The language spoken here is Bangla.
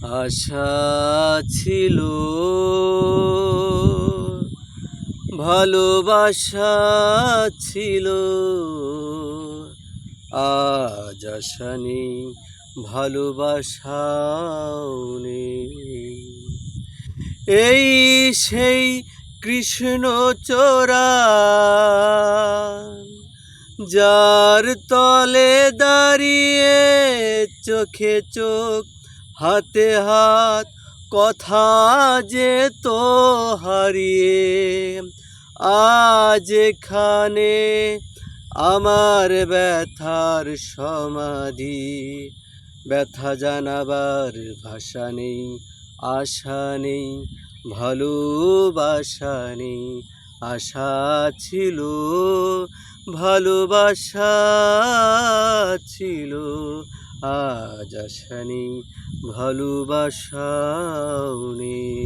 আশা ছিল, ভালোবাসা ছিল, আজ আশা নেই, ভালোবাসাও নেই। এই সেই কৃষ্ণচূড়া, যার তলে দাঁড়িয়ে চোখে চোখ হাতে হাত কথা যে তো হারিয়ে আজ এখানে আমার ব্যথার সমাধি। ব্যথা জানাবার ভাষা নেই, আশা নেই, ভালোবাসা নেই। আশা ছিল, ভালোবাসা ছিল, আজ আশা নেই, ভালোবাসাও নেই।